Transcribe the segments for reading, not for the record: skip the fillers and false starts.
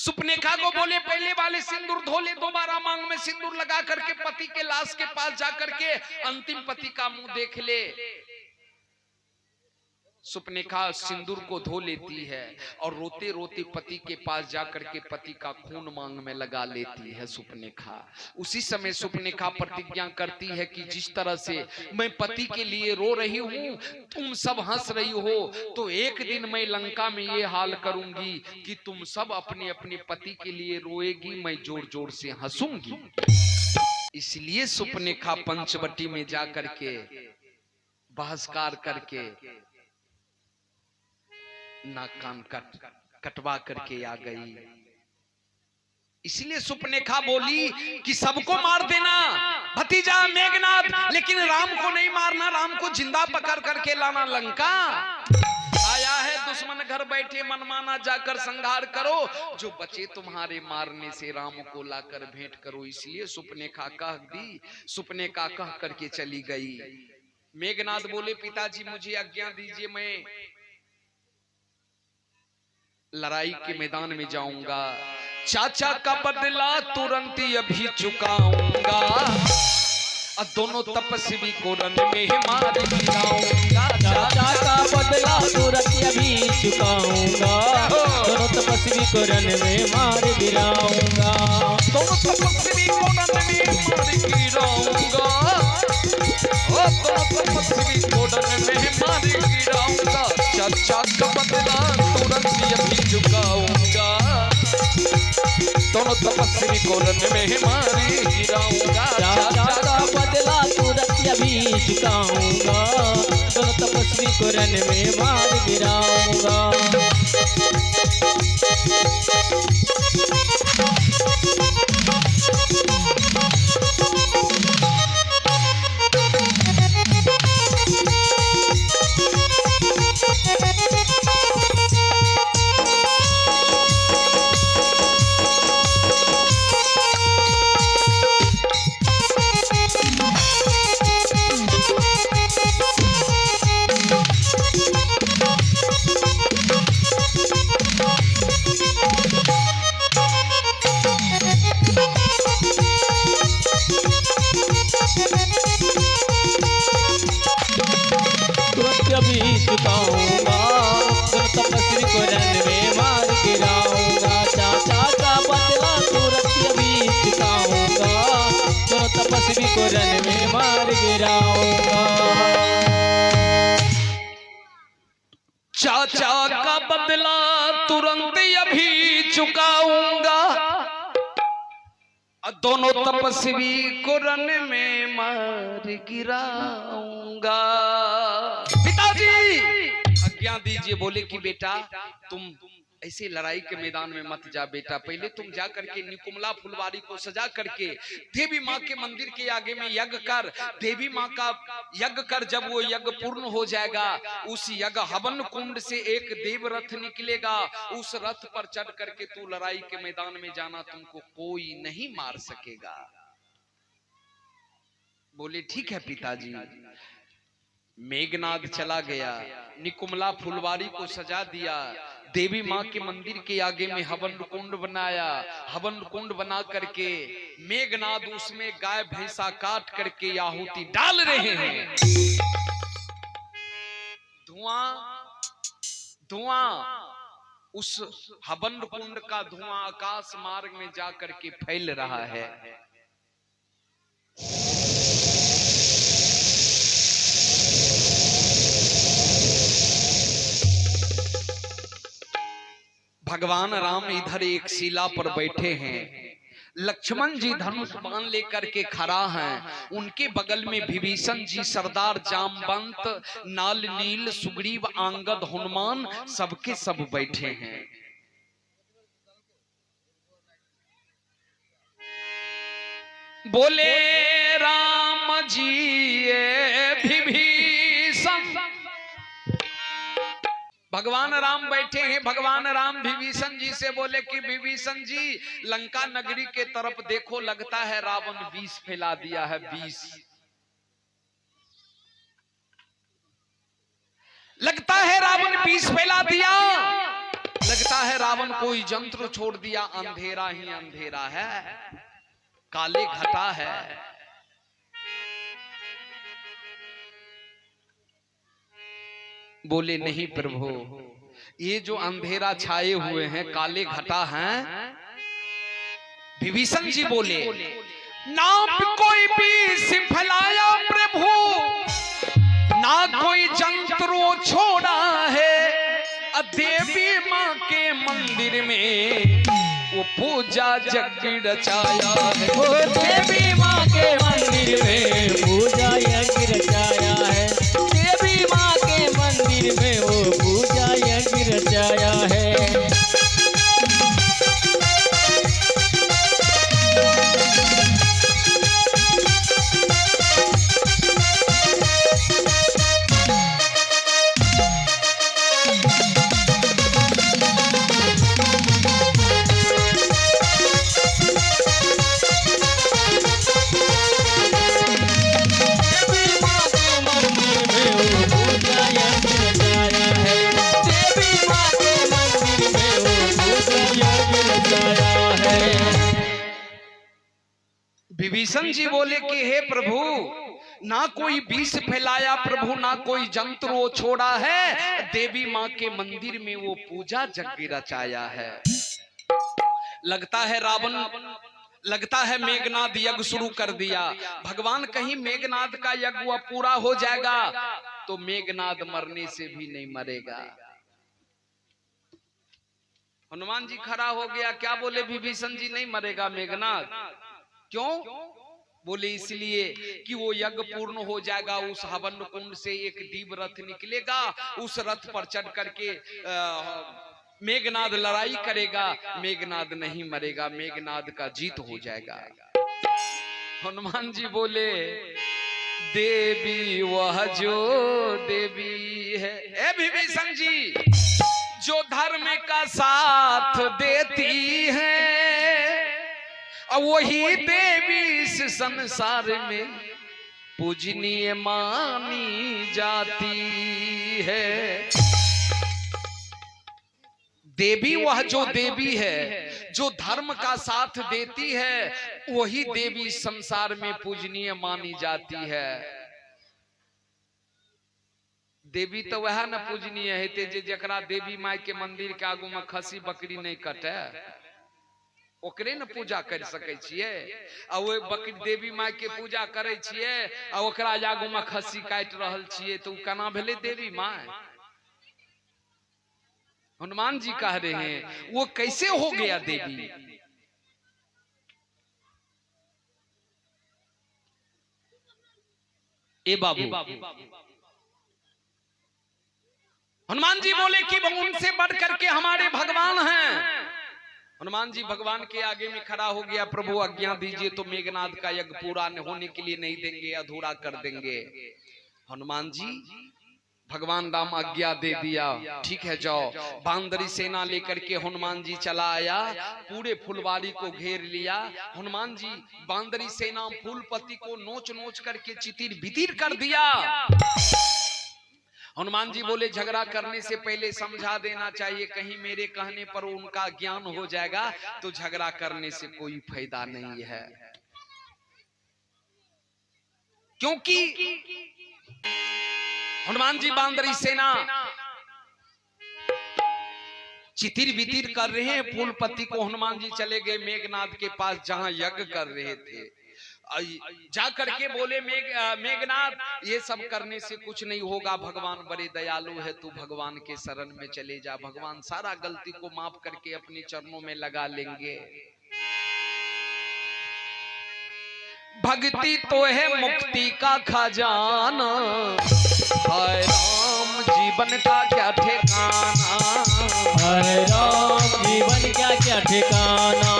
सुपनेखा को बोले पहले वाले सिंदूर धो ले, दोबारा मांग में सिंदूर लगा करके पति के लाश के पास जा करके अंतिम पति का मुंह देख ले। सुपनेखा सिंदूर को धो लेती है और रोते रोते पति के पास जाकर के पति का खून मांग में लगा लेती है सुपनेखा। उसी समय सुपनेखा प्रतिज्ञा करती है कि जिस तरह से मैं पति के लिए रो रही हूँ, तुम सब हंस रही हो, तो एक दिन मैं लंका में ये हाल करूंगी कि तुम सब अपने अपने पति के लिए रोएगी, मैं जोर जोर से हंसूंगी। इसलिए सुपनेखा पंचवटी में जाकर के बहिष्कार करके नाक कान कटवा करके आ गई। इसलिए सुपनेखा बोली कि सबको मार देना भतीजा मेघनाथ, लेकिन राम को नहीं मारना, राम को जिंदा पकड़ करके लाना लंका। आया है दुश्मन घर बैठे मनमाना, जाकर संहार करो, जो बचे तुम्हारे मारने से राम को लाकर भेंट करो। इसलिए सुपनेखा कह दी, सुपनेखा कह करके चली गई। मेघनाथ बोले पिताजी मुझे आज्ञा दीजिए, मैं लड़ाई के मैदान में जाऊंगा, चाचा का बदला तुरंत अभी चुकाऊंगा, और दोनों तपस्वी को रन में मार गिराऊंगा। चाचा का बदला तुरंत अभी चुकाऊंगा, दोनों तपस्वी को रन में मार गिराऊंगा, दोनों तपस्वी को रन में मार गिराऊंगा, दोनों तपस्वी को रन में मार गिराऊंगा। चाचा का बदला तुरंत अभी चुकाऊंगा, दोनों तपस्वी को रन में मार गिराऊंगा। चाचा का बदला तुरंत अभी चुकाऊंगा, दोनों तपस्वी को रन में मार गिराऊंगा। चुकाऊंगा, दोनों तपस्वी को रन में मार गिराऊंगा। चाचा का बदला तुरंत अभी चुकाऊंगा, दोनों तपस्वी को रन में मार गिराऊंगा। चाचा का बदला तुरंत अभी चुकाऊंगा, दोनों तपस्वी को रन में मार गिराऊंगा। पिताजी आज्ञा दीजिए। बोले कि बेटा तुम ऐसे लड़ाई के मैदान में मत जा बेटा, पहले तुम जा करके निकुमला फुलवारी को सजा करके देवी माँ के मंदिर के आगे में यज्ञ कर, देवी माँ का यज्ञ कर। जब वो यज्ञ पूर्ण हो जाएगा, उस यज्ञ हवन कुंड से एक देव रथ निकलेगा, उस रथ पर चढ़ करके तू लड़ाई के मैदान में जाना, तुमको कोई नहीं मार सकेगा। बोले ठीक है पिताजी। मेघनाद चला गया, निकुमला फुलवारी को सजा दिया, देवी माँ के मंदिर के आगे में हवन कुंड बनाया। हवन कुंड बना करके मेघनाद उसमें गाय भैंसा काट करके आहुति डाल रहे हैं। धुआं धुआं, उस हवन कुंड का धुआं आकाश मार्ग में जा करके फैल रहा है। भगवान राम इधर एक शिला पर बैठे हैं, लक्ष्मण जी धनुष बाण लेकर के खड़ा हैं, उनके बगल में विभीषण जी, सरदार जामवंत, नाल नील, सुग्रीव, आंगद, हनुमान सबके सब बैठे हैं। बोले राम जी विभीषण, भगवान राम बैठे हैं। भगवान राम विभीषण जी से बोले कि विभीषण जी लंका नगरी के तरफ देखो, लगता है रावण विष फैला दिया है, विष लगता है रावण विष फैला दिया। लगता है रावण कोई जंत्र छोड़ दिया, अंधेरा ही अंधेरा है, काले घटा है। बोले नहीं प्रभु, ये जो अंधेरा छाए हुए हैं, काले घटा हैं। विभीषण जी बोले ना कोई विष फैलाया प्रभु, ना कोई जंत्र छोड़ा है, देवी माँ के मंदिर में वो पूजा यज्ञ रचाया है। ओ देवी माँ के मंदिर में पूजा यज्ञ रचाया है, देवी माँ के मंदिर में वो पूजा यज्ञ रचाया है। विभीषण जी बोले कि हे प्रभु, ना कोई विष फैलाया प्रभु, ना कोई जंत्र वो छोड़ा है, देवी माँ के मंदिर में वो पूजा यज्ञ रचाया है। लगता है रावण, लगता है मेघनाद यज्ञ शुरू कर दिया। भगवान कहीं मेघनाद का यज्ञ वह पूरा हो जाएगा तो मेघनाद मरने से भी नहीं मरेगा। हनुमान जी खड़ा हो गया, क्या बोले विभीषण जी, नहीं मरेगा मेघनाद। क्यों? बोले इसलिए कि वो यज्ञ पूर्ण हो जाएगा, उस हवन कुंड से एक दिव्य रथ निकलेगा, उस रथ पर चढ़ करके मेघनाद लड़ाई करेगा, मेघनाद नहीं मरेगा, मेघनाद का जीत हो जाएगा। हनुमान जी बोले देवी वह जो देवी है, ए विभीषण जी, जो धर्म का साथ देती है, वही देवी इस संसार में पूजनीय मानी जाती है। देवी वह जो देवी है, जो धर्म का साथ देती है, वही देवी इस संसार में पूजनीय मानी जाती है। देवी तो वह न पूजनीय है जे जकरा देवी माई के मंदिर के आगू में खसी बकरी नहीं कटे, ओकरे न पूजा कर सके छिए। आ वो बकरी देवी माई के पूजा करे छिए आ ओकरा आगू में खसी काट रहल छिए, तो केना भेले देवी माई? हनुमान जी कह रहे हैं वो कैसे हो गया देवी? ए बाबू, हनुमान जी बोले कि उनसे बढ़ करके हमारे भगवान हैं। हनुमान जी भगवान के आगे में खड़ा हो गया, प्रभु आज्ञा दीजिए तो मेघनाद का यज्ञ पूरा होने के लिए नहीं देंगे, अधूरा कर देंगे। हनुमान जी, भगवान राम आज्ञा दे दिया, ठीक है जाओ। बांदरी सेना लेकर के हनुमान जी चला आया, पूरे फुलवारी को घेर लिया। हनुमान जी बांदरी सेना फूलपति को नोच नोच करके चितिर बितिर कर दिया। हनुमान जी बोले झगड़ा करने से पहले समझा देना चाहिए, कहीं मेरे कहने पर उनका ज्ञान हो जाएगा तो झगड़ा करने से कोई फायदा नहीं है। क्योंकि हनुमान जी बांदरी सेना चितिर बितिर कर रहे हैं, फूलपति को हनुमान जी चले गए मेघनाद के पास जहां यज्ञ कर रहे थे। जा करके बोले मेघनाद, ये सब करने से कुछ नहीं होगा, भगवान बड़े दयालु है, तू भगवान के शरण में चले जा, भगवान सारा गलती को माफ करके अपने चरणों में लगा लेंगे। भक्ति तो है मुक्ति का खजाना, हाय राम जीवन का क्या ठिकाना, हाय राम जीवन का क्या ठिकाना,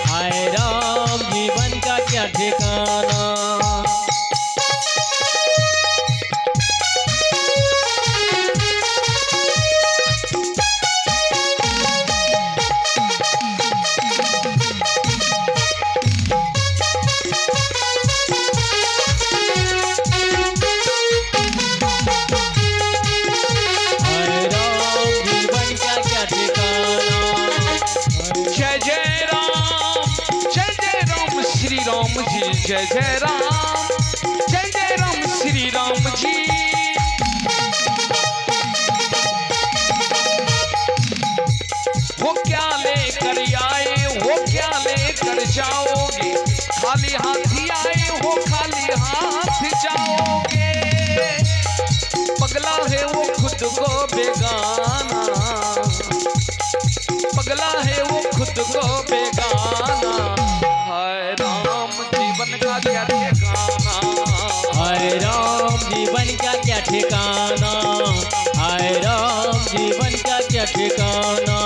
हाय राम जीवन का क्या ठिकाना। ठिकाना जय राम, जय राम श्री राम जी, जय राम, जय राम श्री राम जी। वो क्या लेकर आए, वो क्या लेकर जाओगे, खाली हाथ ही आए हो, खाली हाथ जाओगे। पगला है वो खुद को बेगाना, पगला है वो खुद को बेगाना। हाय राम जीवन का क्या ठिकाना, हाय राम जीवन का क्या ठिकाना, हाय राम जीवन का क्या ठिकाना।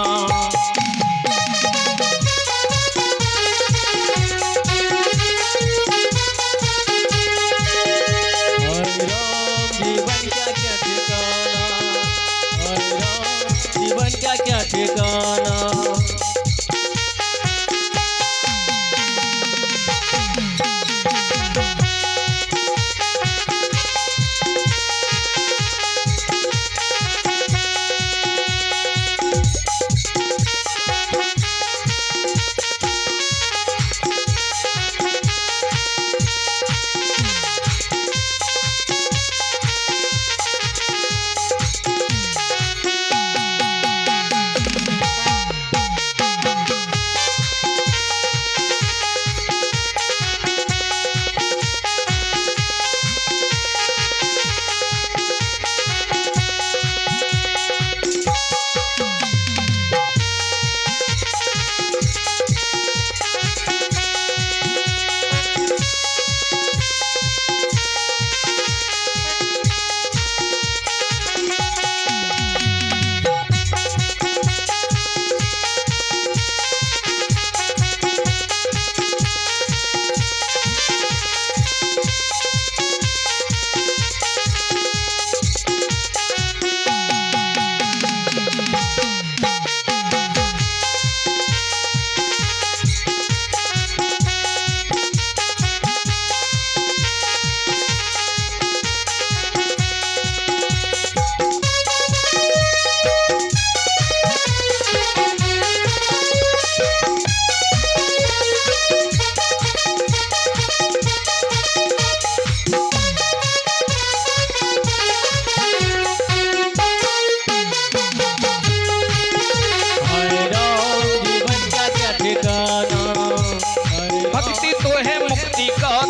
क्या ठिकाना।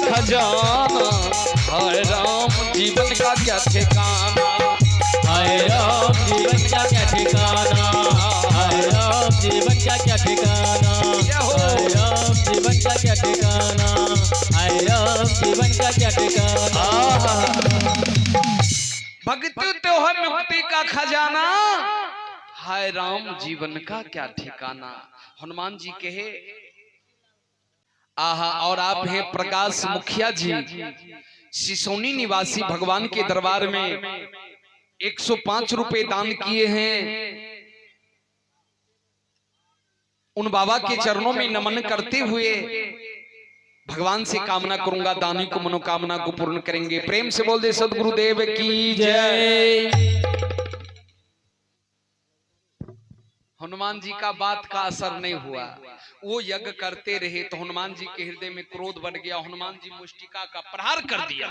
खजाना, हाय राम जीवन का क्या ठिकाना, हाय राम जीवन का क्या ठिकाना, हाय राम जीवन का क्या ठिकाना, हाय राम जीवन का क्या ठिकाना, हाय राम जीवन का क्या ठिकाना। भक्ति तो है मुक्ति का खजाना, हाय राम जीवन का क्या ठिकाना। हनुमान जी कहे आहा। और आप हैं प्रकाश मुखिया जी, सिसोनी निवासी, भगवान के दरबार में 105 रुपए दान किए हैं। उन बाबा के चरणों में नमन करते हुए भगवान से कामना करूंगा दानी को मनोकामना को पूर्ण करेंगे। प्रेम से बोल दे सदगुरुदेव की जय। हनुमान जी का बात का असर नहीं हुआ, वो यज्ञ करते रहे तो हनुमान जी के हृदय में क्रोध बढ़ गया। हनुमान जी मुष्टिका का प्रहार कर दिया।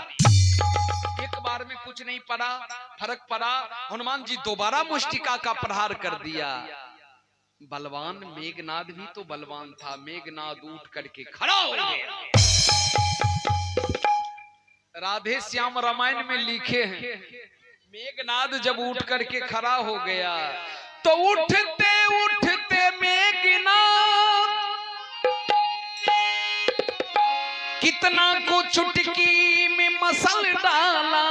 एक बार में कुछ नहीं पड़ा, फर्क पड़ा। हनुमान जी दोबारा मुष्टिका का प्रहार कर दिया। बलवान मेघनाद भी तो बलवान था। मेघनाद उठ करके खड़ा हो गया। राधे श्याम रामायण में लिखे हैं, मेघनाद जब उठ करके खड़ा हो गया तो उठते उठते मेघनाद कितना को चुटकी में मसल डाला।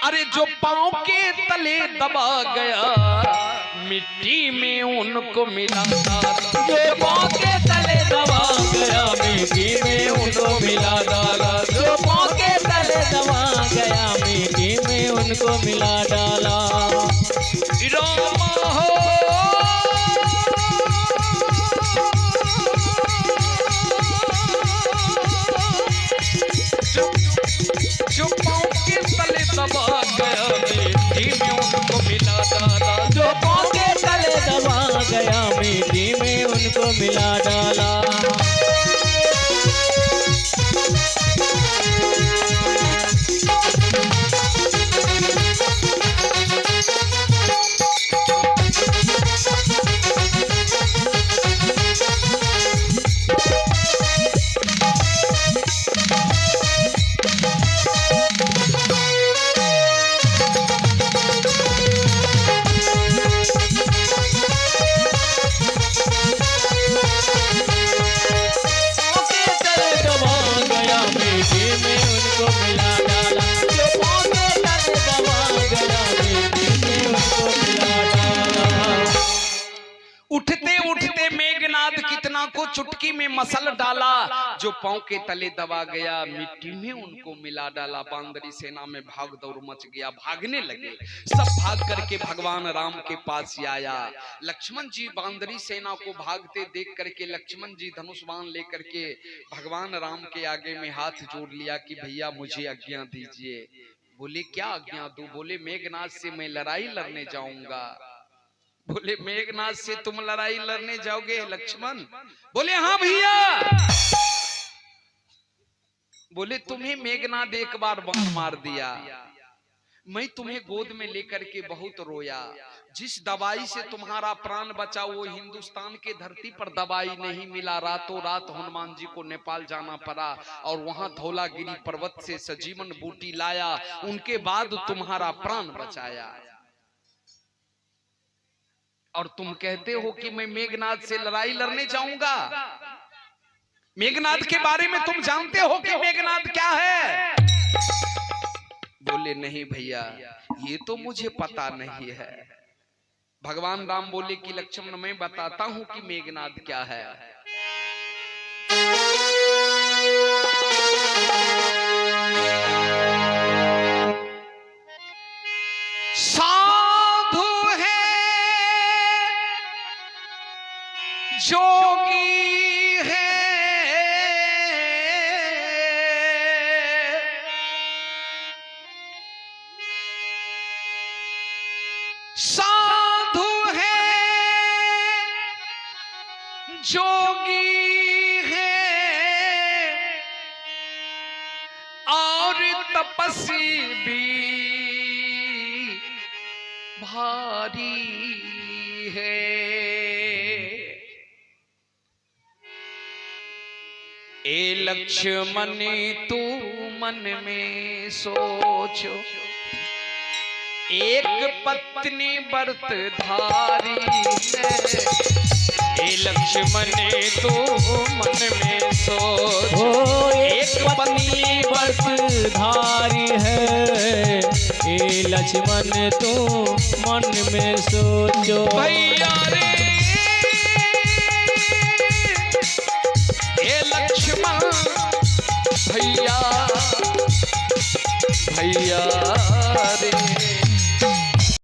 अरे जो पांव के तले दबा गया मिट्टी में उनको मिला। जो पांव के तले दबा गया मिट्टी में उनको मिला डाला। जो पांव के तले दबा गया मिट्टी में उनको मिला डाला। राम हो जो पांव के तले दबा गया मिट्टी में उनको मिला डाला। जो पांव के तले दबा गया मिट्टी में उनको मिला डाला। उठते उठते मेघनाद कितना को चुटकी में मसल डाला, जो पांव के तले दबा गया मिट्टी में उनको मिला डाला। बांदरी सेना में भाग दौड़ मच गया, भागने लगे सब। भाग करके भगवान राम के पास आया। लक्ष्मण जी बांदरी सेना को भागते देख करके लक्ष्मण जी धनुष बाण लेकर के भगवान राम के आगे में हाथ जोड़ लिया कि भैया मुझे आज्ञा दीजिए। बोले क्या आज्ञा दूं? बोले मेघनाद से मैं लड़ाई लड़ने जाऊंगा। बोले मेघनाद से तुम लड़ाई लड़ने जाओगे लक्ष्मण? बोले हाँ भैया। बोले तुम्हें मेघनाद एक बार बाण मार दिया, मैं तुम्हें गोद में लेकर के बहुत रोया। जिस दवाई से तुम्हारा प्राण बचा वो हिंदुस्तान के धरती पर दवाई नहीं मिला। रातों रात हनुमान जी को नेपाल जाना पड़ा और वहां धौलागिरी पर्वत से सजीवन बूटी लाया, उनके बाद तुम्हारा प्राण बचाया। और तुम कहते हो कि मैं मेघनाद से लड़ाई लड़ने जाऊंगा। मेघनाद के बारे में तुम जानते हो कि मेघनाद क्या है? बोले नहीं भैया ये तो मुझे पता नहीं है। भगवान राम बोले कि लक्ष्मण मैं बताता हूं कि मेघनाद क्या है। जोगी है साधु है, जोगी है और तपस्वी भी भारी है। ए लक्ष्मण तू मन में सोचो, एक पत्नी व्रत धारी है। ए लक्ष्मण तू मन में सोचो, एक पत्नी व्रत धारी है। ए लक्ष्मण तू मन में सोचो। भैया रे लक्ष्मण भैया भैया